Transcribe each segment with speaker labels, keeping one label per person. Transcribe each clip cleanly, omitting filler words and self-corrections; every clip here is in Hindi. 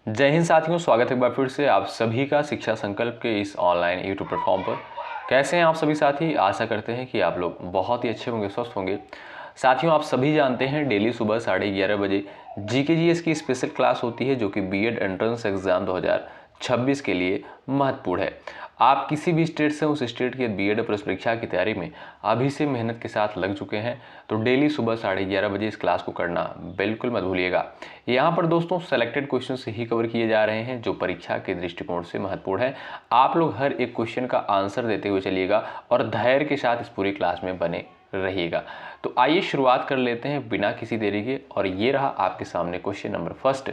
Speaker 1: जय हिंद साथियों, स्वागत है एक बार फिर से आप सभी का शिक्षा संकल्प के इस ऑनलाइन यूट्यूब प्लेटफॉर्म पर। कैसे हैं आप सभी साथी? आशा करते हैं कि आप लोग बहुत ही अच्छे होंगे, स्वस्थ होंगे। साथियों, आप सभी जानते हैं डेली सुबह 11:30 बजे जीके जीएस की स्पेशल क्लास होती है जो कि बीएड एंट्रेंस एग्जाम 2026 के लिए महत्वपूर्ण है। आप किसी भी स्टेट से उस स्टेट के बीएड प्रवेश परीक्षा की तैयारी में अभी से मेहनत के साथ लग चुके हैं तो डेली सुबह 11:30 बजे इस क्लास को करना बिल्कुल मत भूलिएगा। यहाँ पर दोस्तों सेलेक्टेड क्वेश्चन से ही कवर किए जा रहे हैं जो परीक्षा के दृष्टिकोण से महत्वपूर्ण है। आप लोग हर एक क्वेश्चन का आंसर देते हुए चलिएगा और धैर्य के साथ इस पूरी क्लास में बने रहिएगा। तो आइए शुरुआत कर लेते हैं बिना किसी देरी के। और ये रहा आपके सामने क्वेश्चन नंबर फर्स्ट।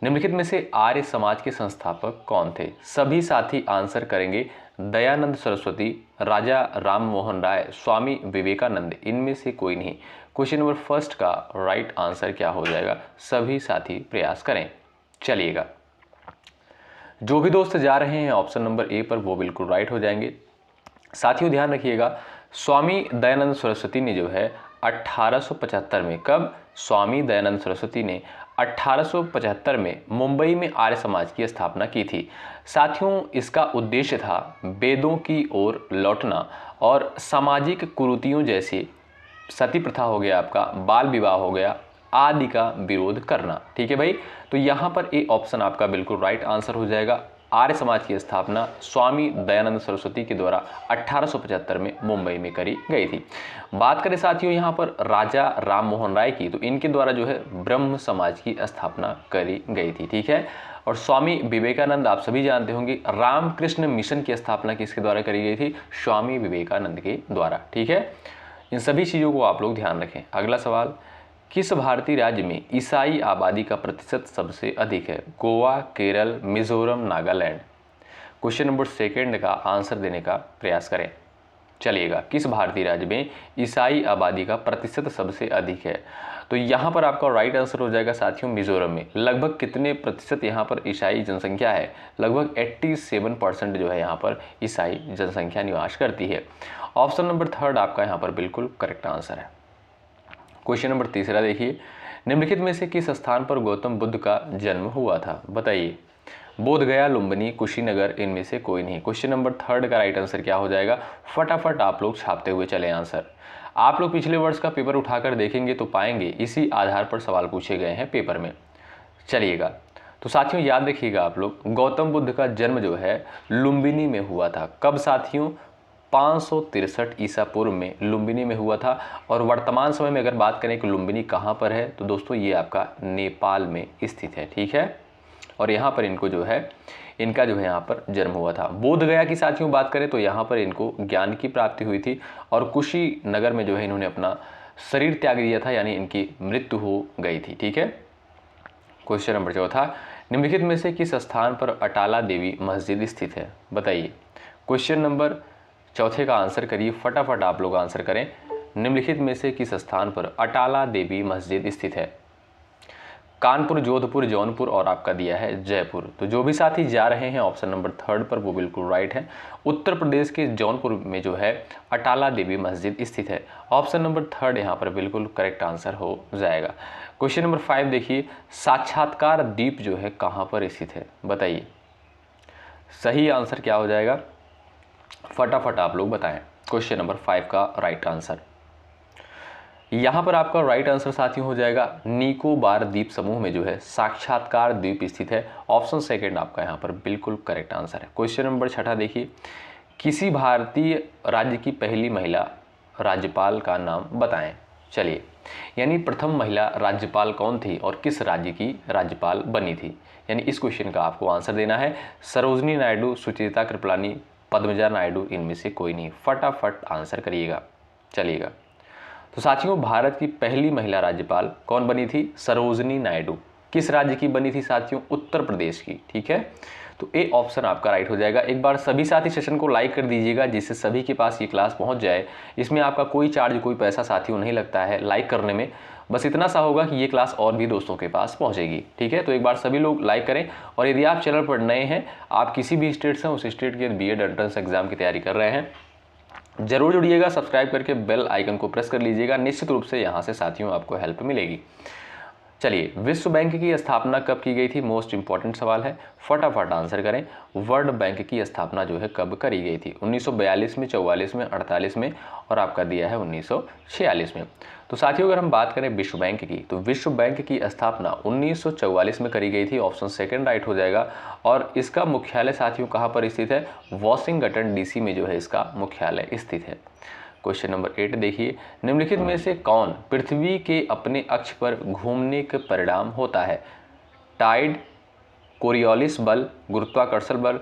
Speaker 1: निम्नलिखित में से आर्य समाज के संस्थापक कौन थे? सभी साथी आंसर करेंगे दयानंद सरस्वती, राजा राम मोहन राय, स्वामी विवेकानंद। इनमें से कोई नहीं। क्वेश्चन नंबर फर्स्ट का राइट आंसर क्या हो जाएगा? सभी साथी प्रयास करें। चलिएगा, जो भी दोस्त जा रहे हैं ऑप्शन नंबर ए पर वो बिल्कुल राइट हो जाएंगे। साथियों ध्यान रखिएगा, स्वामी दयानंद सरस्वती ने जो है 1875 में, कब? स्वामी दयानंद सरस्वती ने 1875 में मुंबई में आर्य समाज की स्थापना की थी। साथियों, इसका उद्देश्य था वेदों की ओर लौटना और सामाजिक कुरीतियों जैसे सती प्रथा हो गया, आपका बाल विवाह हो गया, आदि का विरोध करना। ठीक है भाई, तो यहाँ पर ए ऑप्शन आपका बिल्कुल राइट आंसर हो जाएगा। आर्य समाज की स्थापना स्वामी दयानंद सरस्वती के द्वारा 1875 में मुंबई में करी गई थी। बात करें साथियों यहाँ पर राजा राम मोहन राय की, तो इनके द्वारा जो है ब्रह्म समाज की स्थापना करी गई थी। ठीक है, और स्वामी विवेकानंद आप सभी जानते होंगे, रामकृष्ण मिशन की स्थापना किसके द्वारा करी गई थी? स्वामी विवेकानंद के द्वारा। ठीक है, इन सभी चीज़ों को आप लोग ध्यान रखें। अगला सवाल, किस भारतीय राज्य में ईसाई आबादी का प्रतिशत सबसे अधिक है? Goa, Kerala, Mizoram, Nagaland. Question number second का आंसर देने का प्रयास करें। चलिएगा, किस भारतीय राज्य में ईसाई आबादी का प्रतिशत सबसे अधिक है? तो यहाँ पर आपका राइट आंसर हो जाएगा साथियों मिजोरम में। लगभग कितने प्रतिशत यहाँ पर ईसाई जनसंख्या है? लगभग 87% जो है यहाँ पर ईसाई जनसंख्या निवास करती है। ऑप्शन नंबर थर्ड आपका यहाँ पर बिल्कुल करेक्ट आंसर है। क्वेश्चन नंबर तीसरा देखिए, निम्नलिखित में से किस स्थान पर गौतम बुद्ध का जन्म हुआ था? बताइए। बोध गया, लुम्बिनी, कुशीनगर, इनमें से कोई नहीं। क्वेश्चन नंबर थर्ड का राइट आंसर क्या हो जाएगा? फटाफट आप लोग छापते हुए चले आंसर। आप लोग पिछले वर्ष का पेपर उठाकर देखेंगे तो पाएंगे इसी आधार पर सवाल पूछे गए हैं पेपर में। चलिएगा, तो साथियों याद रखिएगा आप लोग, गौतम बुद्ध का जन्म जो है लुम्बिनी में हुआ था। कब साथियों? 563 ईसा पूर्व में लुम्बिनी में हुआ था। और वर्तमान समय में अगर बात करें कि लुम्बिनी कहाँ पर है, तो दोस्तों ये आपका नेपाल में स्थित है। ठीक है, और यहाँ पर इनको जो है इनका जो है यहाँ पर जन्म हुआ था। बोध गया की साथियों बात करें तो यहाँ पर इनको ज्ञान की प्राप्ति हुई थी और कुशीनगर में जो है इन्होंने अपना शरीर त्याग दिया था, यानी इनकी मृत्यु हो गई थी। ठीक है, क्वेश्चन नंबर चौथा, निम्नलिखित में से किस स्थान पर अटाला देवी मस्जिद स्थित है? बताइए। क्वेश्चन नंबर चौथे का आंसर करिए, फटाफट आप लोग आंसर करें। निम्नलिखित में से किस स्थान पर अटाला देवी मस्जिद स्थित है? कानपुर, जोधपुर, जौनपुर और आपका दिया है जयपुर। तो जो भी साथी जा रहे हैं ऑप्शन नंबर थर्ड पर वो बिल्कुल राइट है। उत्तर प्रदेश के जौनपुर में जो है अटाला देवी मस्जिद स्थित है। ऑप्शन नंबर थर्ड यहाँ पर बिल्कुल करेक्ट आंसर हो जाएगा। क्वेश्चन नंबर 5 देखिए, साक्षात्कार द्वीप जो है कहाँ पर स्थित है? बताइए। सही आंसर क्या हो जाएगा? फटाफट आप लोग बताएं। क्वेश्चन नंबर 5 का राइट आंसर यहाँ पर आपका राइट आंसर साथियों हो जाएगा निकोबार द्वीप समूह में जो है साक्षात्कार द्वीप स्थित है। ऑप्शन सेकंड आपका यहाँ पर बिल्कुल करेक्ट आंसर है। क्वेश्चन नंबर 6 देखिए, किसी भारतीय राज्य की पहली महिला राज्यपाल का नाम बताएं। चलिए, यानी प्रथम महिला राज्यपाल कौन थी और किस राज्य की राज्यपाल बनी थी? यानी इस क्वेश्चन का आपको आंसर देना है। सरोजनी नायडू, सुचेता कृपलानी, पद्मजा नायडू, इनमें से कोई नहीं। फटाफट आंसर करिएगा। चलिएगा, तो साथियों भारत की पहली महिला राज्यपाल कौन बनी थी? सरोजनी नायडू। किस राज्य की बनी थी साथियों? उत्तर प्रदेश की। ठीक है, तो ए ऑप्शन आपका राइट हो जाएगा। एक बार सभी साथी सेशन को लाइक कर दीजिएगा जिससे सभी के पास ये क्लास पहुंच जाए। इसमें आपका कोई चार्ज, कोई पैसा साथियों नहीं लगता है लाइक करने में। बस इतना सा होगा कि ये क्लास और भी दोस्तों के पास पहुंचेगी। ठीक है, तो एक बार सभी लोग लाइक करें। और यदि आप चैनल पर नए हैं, आप किसी भी स्टेट से उस स्टेट के बीएड एंट्रेंस एग्जाम की तैयारी कर रहे हैं, जरूर जुड़िएगा। सब्सक्राइब करके बेल आइकन को प्रेस कर लीजिएगा। निश्चित रूप से यहाँ से साथियों आपको हेल्प मिलेगी। चलिए, विश्व बैंक की स्थापना कब की गई थी, मोस्ट इंपॉर्टेंट सवाल है, फटाफट आंसर करें। वर्ल्ड बैंक की स्थापना जो है कब करी गई थी, 1942 में, 44 में, 48 में, और आपका दिया है 1946 में। तो साथियों, अगर हम बात करें विश्व बैंक की, तो विश्व बैंक की स्थापना 1944 में करी गई थी, ऑप्शन सेकंड राइट हो जाएगा। और इसका मुख्यालय साथियों कहाँ पर स्थित है, वॉशिंगटन डीसी में जो है इसका मुख्यालय स्थित है। क्वेश्चन नंबर 8 देखिए, निम्नलिखित में से कौन पृथ्वी के अपने अक्ष पर घूमने के परिणाम होता है, टाइड, कोरियोलिस बल, गुरुत्वाकर्षण बल,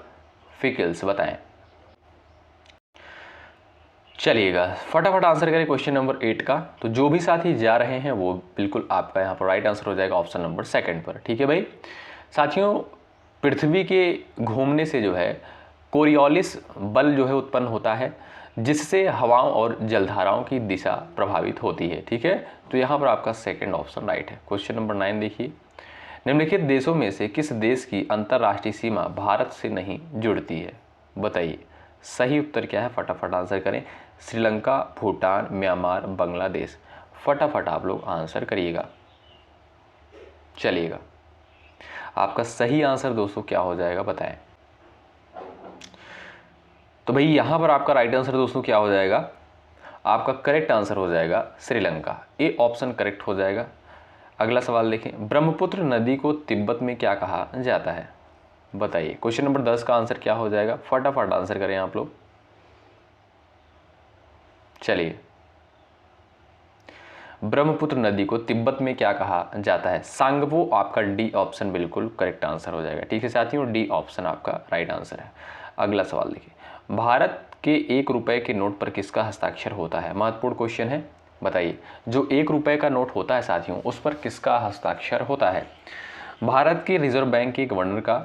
Speaker 1: फिकल्स, बताएं। चलिएगा, फटाफट आंसर करें क्वेश्चन नंबर 8 का। तो जो भी साथी जा रहे हैं वो बिल्कुल आपका यहाँ पर राइट आंसर हो जाएगा ऑप्शन नंबर सेकंड पर। ठीक है भाई साथियों, पृथ्वी के घूमने से जो है कोरियोलिस बल जो है उत्पन्न होता है, जिससे हवाओं और जलधाराओं की दिशा प्रभावित होती है। ठीक है, तो यहाँ पर आपका सेकंड ऑप्शन राइट है। क्वेश्चन नंबर 9 देखिए, निम्नलिखित देशों में से किस देश की अंतर्राष्ट्रीय सीमा भारत से नहीं जुड़ती है, बताइए। सही उत्तर क्या है, फटाफट आंसर करें। श्रीलंका, भूटान, म्यांमार, बांग्लादेश। फटाफट आप लोग आंसर करिएगा। चलिएगा, आपका सही आंसर दोस्तों क्या हो जाएगा, बताएं। तो भाई यहाँ पर आपका राइट आंसर दोस्तों क्या हो जाएगा, आपका करेक्ट आंसर हो जाएगा श्रीलंका, ए ऑप्शन करेक्ट हो जाएगा। अगला सवाल देखें, ब्रह्मपुत्र नदी को तिब्बत में क्या कहा जाता है, बताइए। क्वेश्चन नंबर 10 का आंसर क्या हो जाएगा, फटाफट आंसर करें आप लोग। चलिए, ब्रह्मपुत्र नदी को तिब्बत में क्या कहा जाता है, सांगपो, आपका डी ऑप्शन बिल्कुल करेक्ट आंसर हो जाएगा। ठीक है साथियों, डी ऑप्शन आपका राइट आंसर है। अगला सवाल देखिए, भारत के 1 रुपए के नोट पर किसका हस्ताक्षर होता है, महत्वपूर्ण क्वेश्चन है, बताइए। जो 1 रुपए का नोट होता है साथियों, उस पर किसका हस्ताक्षर होता है, भारत के रिजर्व बैंक के गवर्नर का,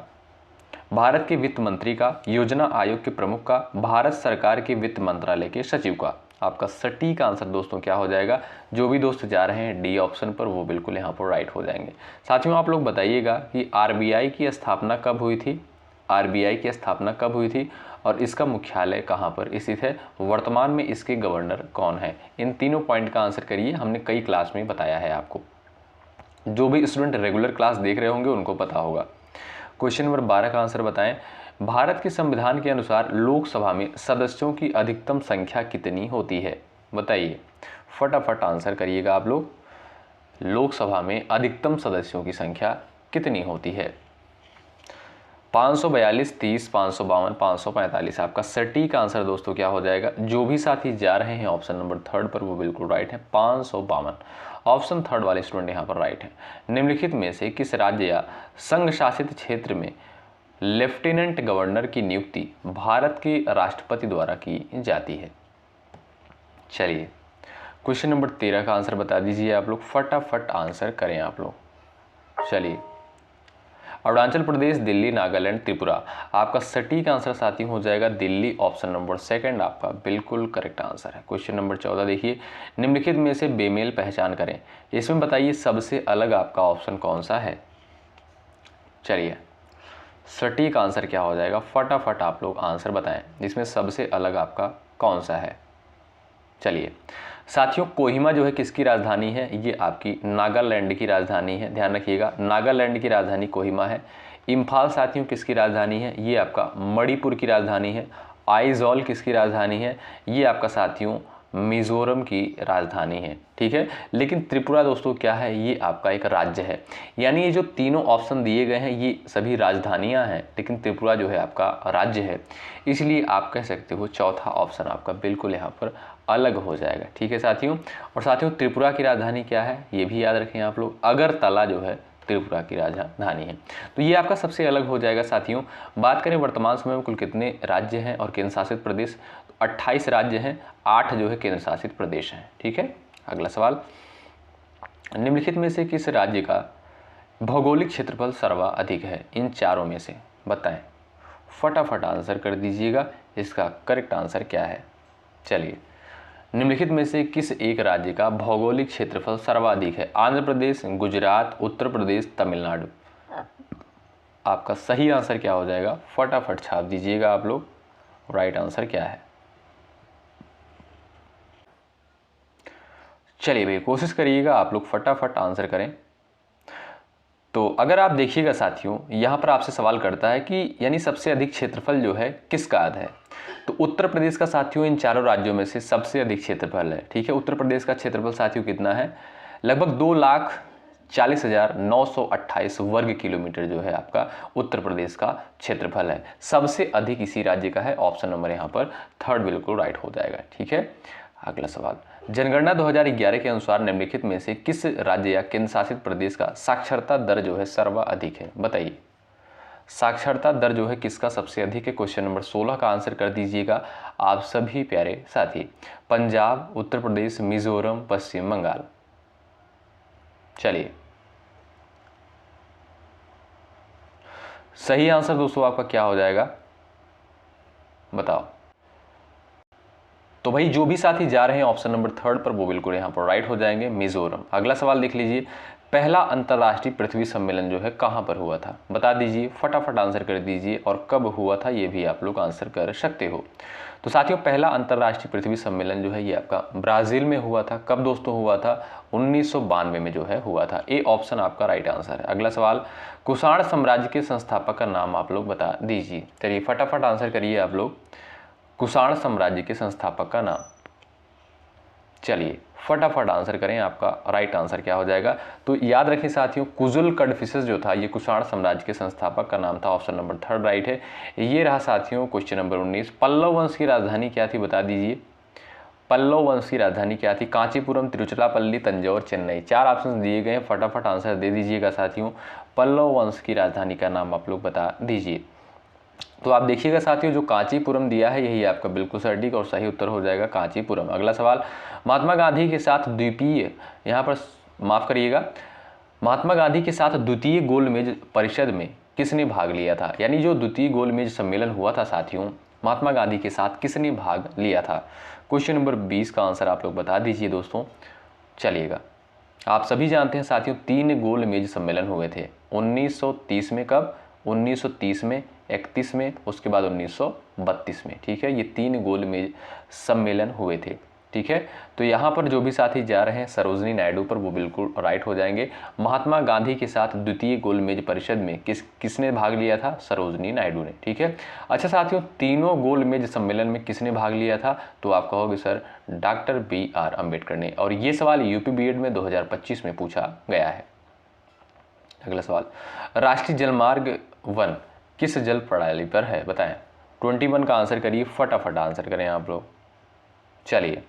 Speaker 1: भारत के वित्त मंत्री का, योजना आयोग के प्रमुख का, भारत सरकार के वित्त मंत्रालय के सचिव का। आपका सटीक आंसर दोस्तों क्या हो जाएगा, जो भी दोस्त जा रहे हैं डी ऑप्शन पर वो बिल्कुल यहाँ पर राइट हो जाएंगे। साथियों, आप लोग बताइएगा कि आरबीआई की स्थापना कब हुई थी, आरबीआई की स्थापना कब हुई थी और इसका मुख्यालय कहाँ पर स्थित है, वर्तमान में इसके गवर्नर कौन है। इन तीनों पॉइंट का आंसर करिए, हमने कई क्लास में बताया है आपको, जो भी स्टूडेंट रेगुलर क्लास देख रहे होंगे उनको पता होगा। क्वेश्चन नंबर 12 का आंसर बताएं, भारत के संविधान के अनुसार लोकसभा में सदस्यों की अधिकतम संख्या कितनी होती है, बताइए। फटाफट आंसर करिएगा आप लोग, लोकसभा में अधिकतम सदस्यों की संख्या कितनी होती है, 542, 30, 552, 545। आपका सटीक आंसर दोस्तों क्या हो जाएगा, जो भी साथी जा रहे हैं ऑप्शन नंबर 3 पर वो बिल्कुल राइट है, 552। ऑप्शन 3 वाले स्टूडेंट यहाँ पर राइट है। निम्नलिखित में से किस राज्य या संघ शासित क्षेत्र में लेफ्टिनेंट गवर्नर की नियुक्ति भारत के राष्ट्रपति द्वारा की जाती है। चलिए, क्वेश्चन नंबर 13 का आंसर बता दीजिए आप लोग, फटाफट आंसर करें आप लोग। चलिए, अरुणाचल प्रदेश, दिल्ली, नागालैंड, त्रिपुरा। आपका सटीक आंसर साथी हो जाएगा दिल्ली, ऑप्शन नंबर सेकंड आपका बिल्कुल करेक्ट आंसर है। क्वेश्चन नंबर 14 देखिए, निम्नलिखित में से बेमेल पहचान करें, इसमें बताइए सबसे अलग आपका ऑप्शन कौन सा है। चलिए, सटीक आंसर क्या हो जाएगा, फटाफट आप लोग आंसर बताएं, इसमें सबसे अलग आपका कौन सा है। चलिए साथियों, कोहिमा जो है किसकी राजधानी है, ये आपकी नागालैंड की राजधानी है, ध्यान रखिएगा, नागालैंड की राजधानी कोहिमा है। इम्फाल साथियों किसकी राजधानी है, ये आपका मणिपुर की राजधानी है। आइजॉल किसकी राजधानी है, ये आपका साथियों मिजोरम की राजधानी है। ठीक है, लेकिन त्रिपुरा दोस्तों क्या है, ये आपका एक राज्य है। यानी ये जो तीनों ऑप्शन दिए गए हैं ये सभी राजधानियां हैं, लेकिन त्रिपुरा जो है आपका राज्य है, इसलिए आप कह सकते हो चौथा ऑप्शन आपका बिल्कुल यहाँ पर अलग हो जाएगा। ठीक है साथियों, और साथियों त्रिपुरा की राजधानी क्या है ये भी याद रखें आप लोग, अगरतला जो है त्रिपुरा की राजधानी है। तो ये आपका सबसे अलग हो जाएगा साथियों। बात करें वर्तमान समय में कुल कितने राज्य हैं और केंद्र शासित प्रदेश, तो 28 राज्य हैं, 8 जो है केंद्र शासित प्रदेश हैं। ठीक है, अगला सवाल, निम्नलिखित में से किस राज्य का भौगोलिक क्षेत्रफल सर्वाधिक है इन चारों में से, बताएं। फटाफट आंसर कर दीजिएगा, इसका करेक्ट आंसर क्या है। चलिए, निम्नलिखित में से किस एक राज्य का भौगोलिक क्षेत्रफल सर्वाधिक है, आंध्र प्रदेश, गुजरात, उत्तर प्रदेश, तमिलनाडु। आपका सही आंसर क्या हो जाएगा, फटाफट छाप दीजिएगा आप लोग, राइट आंसर क्या है। चलिए भाई, कोशिश करिएगा आप लोग फटाफट आंसर करें। तो अगर आप देखिएगा साथियों, यहाँ पर आपसे सवाल करता है कि यानी सबसे अधिक क्षेत्रफल जो है किसका है, तो उत्तर प्रदेश का साथियों इन चारों राज्यों में से सबसे अधिक क्षेत्रफल है। ठीक है, उत्तर प्रदेश का क्षेत्रफल साथियों कितना है, लगभग 2,40,928 वर्ग किलोमीटर जो है आपका उत्तर प्रदेश का क्षेत्रफल है। सबसे अधिक इसी राज्य का है। ऑप्शन नंबर यहाँ पर थर्ड बिल्कुल राइट हो जाएगा। ठीक है, अगला सवाल, जनगणना 2011 के अनुसार निम्नलिखित में से किस राज्य या केंद्र शासित प्रदेश का साक्षरता दर जो है सर्वाधिक है, बताइए। साक्षरता दर जो है किसका सबसे अधिक है, क्वेश्चन नंबर 16 का आंसर कर दीजिएगा आप सभी प्यारे साथी। पंजाब, उत्तर प्रदेश, मिजोरम, पश्चिम बंगाल। चलिए, सही आंसर दोस्तों आपका क्या हो जाएगा, बताओ। तो भाई जो भी साथी जा रहे हैं ऑप्शन नंबर थर्ड पर वो बिल्कुल यहाँ पर राइट हो जाएंगे, मिजोरम। अगला सवाल देख लीजिए, पहला अंतर्राष्ट्रीय पृथ्वी सम्मेलन जो है कहाँ पर हुआ था, बता दीजिए, फटाफट आंसर कर दीजिए, और कब हुआ था ये भी आप लोग आंसर कर सकते हो। तो साथियों पहला अंतर्राष्ट्रीय पृथ्वी सम्मेलन जो है ये आपका ब्राजील में हुआ था। कब दोस्तों हुआ था, 1992 में जो है हुआ था। ए ऑप्शन आपका राइट आंसर है। अगला सवाल, कुषाण साम्राज्य के संस्थापक का नाम आप लोग बता दीजिए। चलिए फटाफट आंसर करिए आप लोग, कुषाण साम्राज्य के संस्थापक का नाम। चलिए फटाफट आंसर करें, आपका राइट आंसर क्या हो जाएगा। तो याद रखें साथियों, कुजुल कडफिसेस जो था ये कुषाण साम्राज्य के संस्थापक का नाम था। ऑप्शन नंबर थर्ड राइट है। ये रहा साथियों क्वेश्चन नंबर 19, पल्लव वंश की राजधानी क्या थी, बता दीजिए। पल्लव वंश की राजधानी क्या थी, कांचीपुरम, तिरुचिरापल्ली, तंजौर, चेन्नई। चार ऑप्शन दिए गए हैं, फटाफट आंसर दे दीजिएगा साथियों। पल्लव वंश की राजधानी का नाम आप लोग बता दीजिए। तो आप देखिएगा साथियों, जो कांचीपुरम दिया है यही आपका बिल्कुल सटीक और सही उत्तर हो जाएगा, कांचीपुरम। अगला सवाल, महात्मा गांधी के साथ द्वितीय, यहाँ पर माफ करिएगा, महात्मा गांधी के साथ द्वितीय गोलमेज परिषद में किसने भाग लिया था, यानी जो द्वितीय गोलमेज सम्मेलन हुआ था साथियों, महात्मा गांधी के साथ किसने भाग लिया था। क्वेश्चन नंबर 20 का आंसर आप लोग बता दीजिए दोस्तों। चलिएगा, आप सभी जानते हैं साथियों 3 गोलमेज सम्मेलन हुए थे 1930 में। कब, 1930 में, 31 में, उसके बाद 1932 में। ठीक है, ये 3 गोलमेज सम्मेलन हुए थे। ठीक है, तो यहाँ पर जो भी साथी जा रहे हैं सरोजनी नायडू पर वो बिल्कुल राइट हो जाएंगे। महात्मा गांधी के साथ द्वितीय गोलमेज परिषद में किसने भाग लिया था, सरोजनी नायडू ने। ठीक है, अच्छा साथियों, तीनों गोलमेज सम्मेलन में किसने भाग लिया था, तो आप कहोगे सर डॉक्टर BR अम्बेडकर ने। और ये सवाल यूपी बीएड में 2025 में पूछा गया है। अगला सवाल, राष्ट्रीय जलमार्ग 1 किस जल प्रणाली पर है, बताएं। 21 का आंसर करिए, फटाफट आंसर करें आप लोग। चलिए,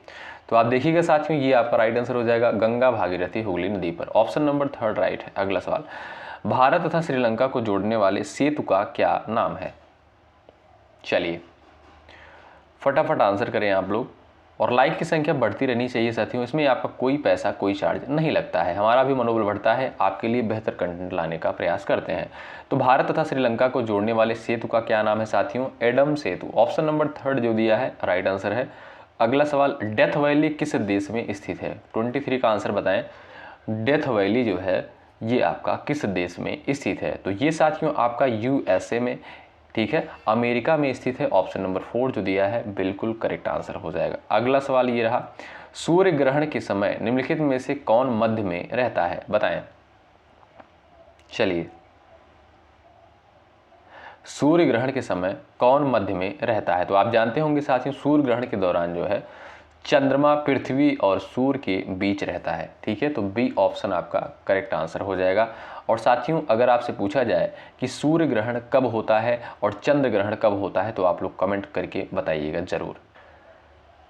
Speaker 1: तो आप देखिएगा साथियों, ये आपका राइट आंसर हो जाएगा, गंगा भागीरथी हुगली नदी पर। ऑप्शन नंबर थर्ड राइट है। अगला सवाल, भारत तथा श्रीलंका को जोड़ने वाले सेतु का क्या नाम है। चलिए फटाफट आंसर करें आप लोग, और लाइक की संख्या बढ़ती रहनी चाहिए साथियों। इसमें आपका कोई पैसा कोई चार्ज नहीं लगता है, हमारा भी मनोबल बढ़ता है, आपके लिए बेहतर कंटेंट लाने का प्रयास करते हैं। तो भारत तथा श्रीलंका को जोड़ने वाले सेतु का क्या नाम है साथियों, एडम सेतु। ऑप्शन नंबर थर्ड जो दिया है राइट आंसर है। अगला सवाल, डेथ वैली किस देश में स्थित है, 23 का आंसर बताएं। डेथ वैली जो है ये आपका किस देश में स्थित है, तो ये साथियों आपका USA में, ठीक है, अमेरिका में स्थित है। ऑप्शन नंबर 4 जो दिया है बिल्कुल करेक्ट आंसर हो जाएगा। अगला सवाल ये रहा, सूर्य ग्रहण के समय निम्नलिखित में से कौन मध्य में रहता है, बताएं। चलिए, सूर्य ग्रहण के समय कौन मध्य में रहता है, तो आप जानते होंगे साथियों सूर्य ग्रहण के दौरान जो है चंद्रमा पृथ्वी और सूर्य के बीच रहता है। ठीक है, तो बी ऑप्शन आपका करेक्ट आंसर हो जाएगा। और साथियों अगर आपसे पूछा जाए कि सूर्य ग्रहण कब होता है और चंद्र ग्रहण कब होता है, तो आप लोग कमेंट करके बताइएगा जरूर।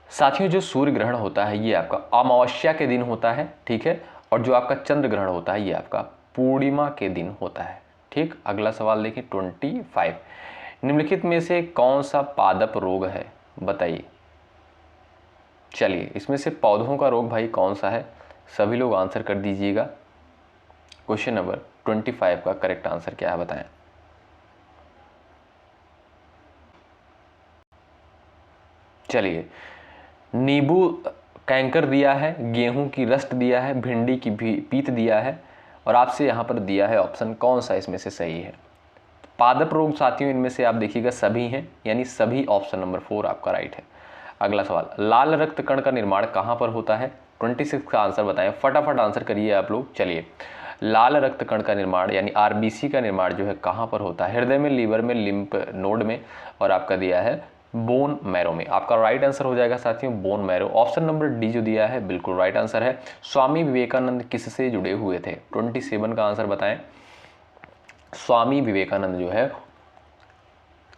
Speaker 1: साथियों जो सूर्य ग्रहण होता है ये आपका अमावस्या के दिन होता है। ठीक है, और जो आपका चंद्र ग्रहण होता है ये आपका पूर्णिमा के दिन होता है। ठीक, अगला सवाल देखिए 25, निम्नलिखित में से कौन सा पादप रोग है, बताइए। चलिए, इसमें से पौधों का रोग भाई कौन सा है, सभी लोग आंसर कर दीजिएगा। क्वेश्चन नंबर 25 का करेक्ट आंसर क्या है, बताएं। चलिए, नींबू कैंकर दिया है, गेहूं की रस्ट दिया है, भिंडी की भी पीत दिया है, और आपसे यहाँ पर दिया है ऑप्शन कौन सा इसमें से सही है। पादप रोग साथियों इनमें से आप देखिएगा सभी हैं, यानी सभी ऑप्शन नंबर 4 आपका राइट है। अगला सवाल, लाल रक्त कण का निर्माण कहाँ पर होता है, 26 का आंसर बताएं, फटाफट आंसर करिए आप लोग। चलिए, लाल रक्त कण का निर्माण यानी आरबीसी का निर्माण जो है कहाँ पर होता है? हृदय में, लीवर में, लिम्फ नोड में, और आपका दिया है बोन मैरो में। आपका राइट आंसर हो जाएगा साथियों bone marrow. Option number D जो दिया है बिल्कुल राइट आंसर है। स्वामी विवेकानंद किससे जुड़े हुए थे? 27 का आंसर बताएं। स्वामी विवेकानंद जो है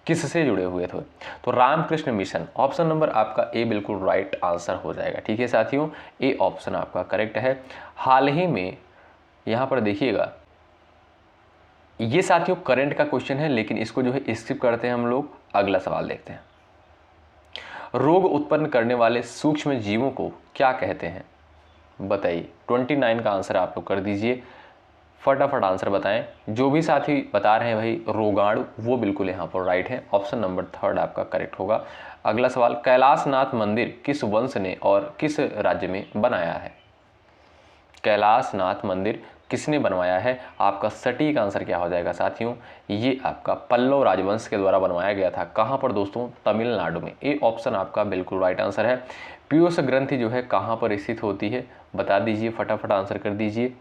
Speaker 1: किससे जुड़े हुए थे? तो रामकृष्ण मिशन। ऑप्शन नंबर आपका ए बिल्कुल राइट आंसर हो जाएगा। ठीक है साथियों, ए ऑप्शन आपका करेक्ट है। हाल ही में यहां पर देखिएगा, ये साथियों करंट का क्वेश्चन है, लेकिन इसको जो है स्किप करते हैं हम लोग। अगला सवाल देखते हैं। रोग उत्पन्न करने वाले सूक्ष्म जीवों को क्या कहते हैं? बताइए। 29 का आंसर आप लोग कर दीजिए, फटाफट आंसर बताएं। जो भी साथी बता रहे हैं भाई रोगाणु, वो बिल्कुल यहाँ पर राइट है। ऑप्शन नंबर 3 आपका करेक्ट होगा। अगला सवाल, कैलाशनाथ मंदिर किस वंश ने और किस राज्य में बनाया है? कैलाशनाथ मंदिर किसने बनवाया है? आपका सटीक आंसर क्या हो जाएगा साथियों? ये आपका पल्लव राजवंश के द्वारा बनवाया गया था। कहाँ पर दोस्तों? तमिलनाडु में। ए ऑप्शन आपका बिल्कुल राइट आंसर है। पीयूष ग्रंथि जो है कहाँ पर स्थित होती है? बता दीजिए, फटाफट आंसर कर दीजिए।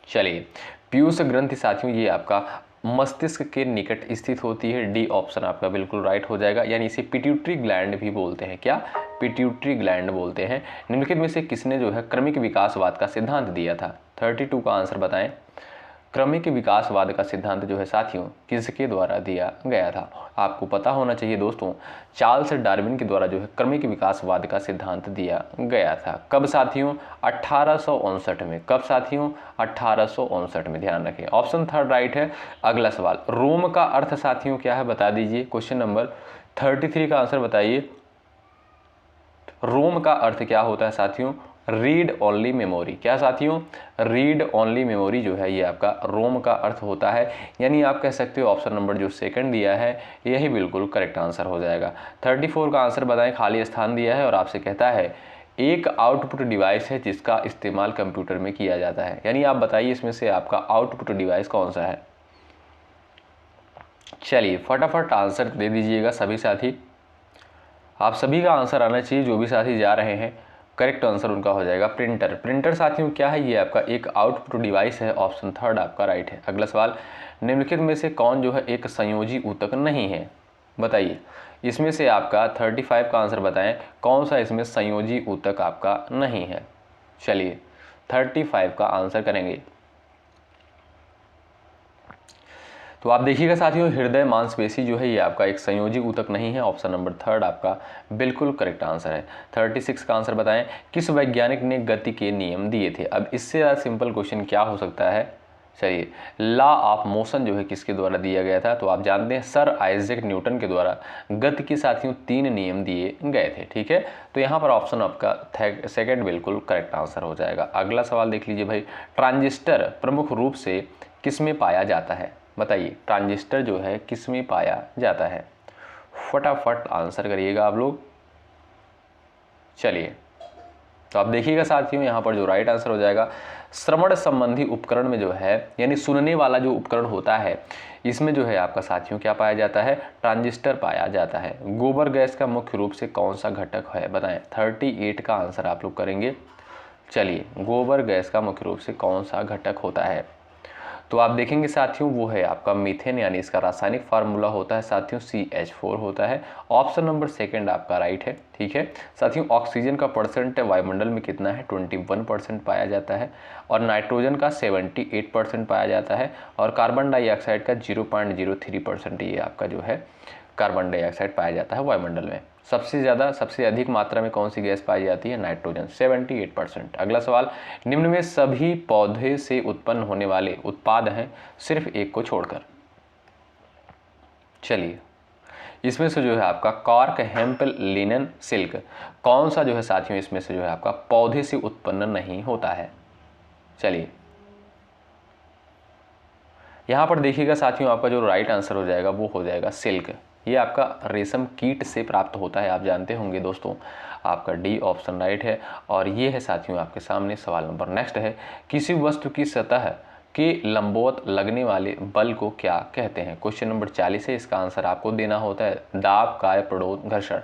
Speaker 1: चलिए, पीयूष ग्रंथि साथियों ये आपका मस्तिष्क के निकट स्थित होती है। डी ऑप्शन आपका बिल्कुल राइट हो जाएगा, यानी इसे पिट्यूटरी ग्लैंड भी बोलते हैं। क्या? पिट्यूटरी ग्लैंड बोलते हैं। निम्नलिखित में से किसने जो है क्रमिक विकासवाद का सिद्धांत दिया था? 32 का आंसर बताएं। क्रमिक विकासवाद का सिद्धांत जो है साथियों किसके द्वारा दिया गया था? आपको पता होना चाहिए दोस्तों, चार्ल्स डार्विन के द्वारा जो है क्रमिक विकासवाद का सिद्धांत दिया गया था। कब साथियों? 1859 में। कब साथियों? 1859 में। ध्यान रखें, ऑप्शन 3 राइट है। अगला सवाल, रोम का अर्थ साथियों क्या है? बता दीजिए। क्वेश्चन नंबर 33 का आंसर बताइए। रोम का अर्थ क्या होता है साथियों? Read only memory. क्या साथियों? रीड ओनली मेमोरी जो है ये आपका रोम का अर्थ होता है। यानी आप कह सकते हो ऑप्शन नंबर जो सेकंड दिया है यही बिल्कुल करेक्ट आंसर हो जाएगा। 34 का आंसर बताएं। खाली स्थान दिया है और आपसे कहता है एक आउटपुट डिवाइस है जिसका इस्तेमाल कंप्यूटर में किया जाता है। यानी आप बताइए इसमें से आपका आउटपुट डिवाइस कौन सा है? चलिए फटाफट आंसर दे दीजिएगा सभी साथी। आप सभी का आंसर आना चाहिए, जो भी साथी जा रहे हैं। करेक्ट आंसर उनका हो जाएगा प्रिंटर। प्रिंटर साथियों क्या है? ये आपका एक आउटपुट डिवाइस है। ऑप्शन 3 आपका राइट है। अगला सवाल, निम्नलिखित में से कौन जो है एक संयोजी ऊतक नहीं है? बताइए। इसमें से आपका 35 का आंसर बताएं, कौन सा इसमें संयोजी ऊतक आपका नहीं है? चलिए 35 का आंसर करेंगे। तो आप देखिएगा साथियों, हृदय मांसपेशी जो है ये आपका एक संयोजी ऊतक नहीं है। ऑप्शन नंबर 3 आपका बिल्कुल करेक्ट आंसर है। 36 का आंसर बताएं, किस वैज्ञानिक ने गति के नियम दिए थे? अब इससे ज़्यादा सिंपल क्वेश्चन क्या हो सकता है? चलिए, लॉ ऑफ मोशन जो है किसके द्वारा दिया गया था? तो आप जानते हैं सर आइजैक न्यूटन के द्वारा गति के साथियों 3 नियम दिए गए थे। ठीक है, तो यहाँ पर ऑप्शन आपका सेकंड बिल्कुल करेक्ट आंसर हो जाएगा। अगला सवाल देख लीजिए भाई, ट्रांजिस्टर प्रमुख रूप से किसमें पाया जाता है? बताइए, ट्रांजिस्टर जो है किसमें पाया जाता है? फटाफट आंसर करिएगा आप लोग। चलिए, तो आप देखिएगा साथियों यहाँ पर जो राइट आंसर हो जाएगा श्रवण संबंधी उपकरण में जो है, यानी सुनने वाला जो उपकरण होता है, इसमें जो है आपका साथियों क्या पाया जाता है? ट्रांजिस्टर पाया जाता है। गोबर गैस का मुख्य रूप से कौन सा घटक है? बताएं। 38 का आंसर आप लोग करेंगे। चलिए, गोबर गैस का मुख्य रूप से कौन सा घटक होता है? तो आप देखेंगे साथियों वो है आपका मीथेन, यानी इसका रासायनिक फार्मूला होता है साथियों CH4 होता है। ऑप्शन नंबर सेकंड आपका राइट है। ठीक है साथियों, ऑक्सीजन का परसेंट वायुमंडल में कितना है? 21% पाया जाता है, और नाइट्रोजन का 78% पाया जाता है, और कार्बन डाइऑक्साइड का 0.03% ये आपका जो है कार्बन डाइऑक्साइड पाया जाता है वायुमंडल में। सबसे अधिक मात्रा में कौन सी गैस पाई जाती है? नाइट्रोजन, 78%। अगला सवाल, निम्न में सभी पौधे से उत्पन्न होने वाले उत्पाद हैं सिर्फ एक को छोड़कर। चलिए, इसमें से जो है आपका कॉर्क, हेम्प, लिनन, सिल्क, कौन सा जो है साथियों इसमें से जो है आपका पौधे से उत्पन्न नहीं होता है? चलिए, यहाँ पर देखिएगा साथियों आपका जो राइट आंसर हो जाएगा वो हो जाएगा सिल्क। ये आपका रेशम कीट से प्राप्त होता है, आप जानते होंगे दोस्तों। आपका डी ऑप्शन राइट है। और ये है साथियों आपके सामने सवाल नंबर नेक्स्ट है, किसी वस्तु की सतह के लंबवत लगने वाले बल को क्या कहते हैं? क्वेश्चन नंबर 40 है, इसका आंसर आपको देना होता है दाब, काय, प्रणोद, घर्षण।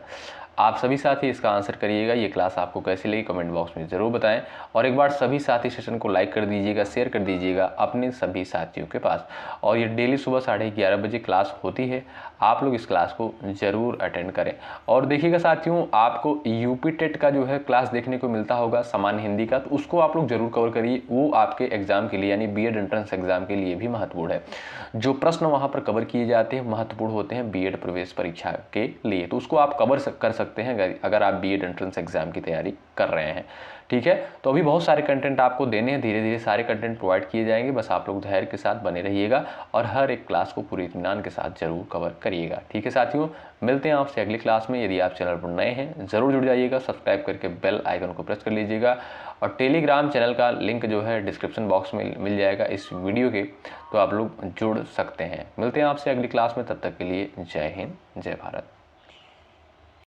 Speaker 1: आप सभी साथी इसका आंसर करिएगा। ये क्लास आपको कैसी लगी कमेंट बॉक्स में ज़रूर बताएं और एक बार सभी साथी सेशन को लाइक कर दीजिएगा, शेयर कर दीजिएगा अपने सभी साथियों के पास। और ये डेली सुबह 11:30 बजे क्लास होती है, आप लोग इस क्लास को ज़रूर अटेंड करें। और देखिएगा साथियों, आपको यूपी टेट का जो है क्लास देखने को मिलता होगा सामान्य हिंदी का, तो उसको आप लोग जरूर कवर करिए। वो आपके एग्जाम के लिए यानी बीएड एंट्रेंस एग्जाम के लिए भी महत्वपूर्ण है। जो प्रश्न वहाँ पर कवर किए जाते हैं महत्वपूर्ण होते हैं बीएड प्रवेश परीक्षा के लिए, तो उसको आप कवर कर सकते हैं अगर आप बीएड एंट्रेंस एग्जाम की तैयारी कर रहे हैं। ठीक है, तो अभी बहुत सारे कंटेंट आपको देने हैं, धीरे धीरे सारे कंटेंट प्रोवाइड किए जाएंगे। बस आप लोग धैर्य के साथ बने रहिएगा और हर एक क्लास को पूरे इत्मीनान के साथ जरूर कवर करिएगा। ठीक है साथियों, मिलते हैं आपसे अगली क्लास में। यदि आप चैनल पर नए हैं जरूर जुड़ जाइएगा, सब्सक्राइब करके बेल आइकन को प्रेस कर लीजिएगा और टेलीग्राम चैनल का लिंक जो है डिस्क्रिप्शन बॉक्स में मिल जाएगा इस वीडियो के, तो आप लोग जुड़ सकते हैं। मिलते हैं आपसे अगली क्लास में, तब तक के लिए जय हिंद, जय भारत।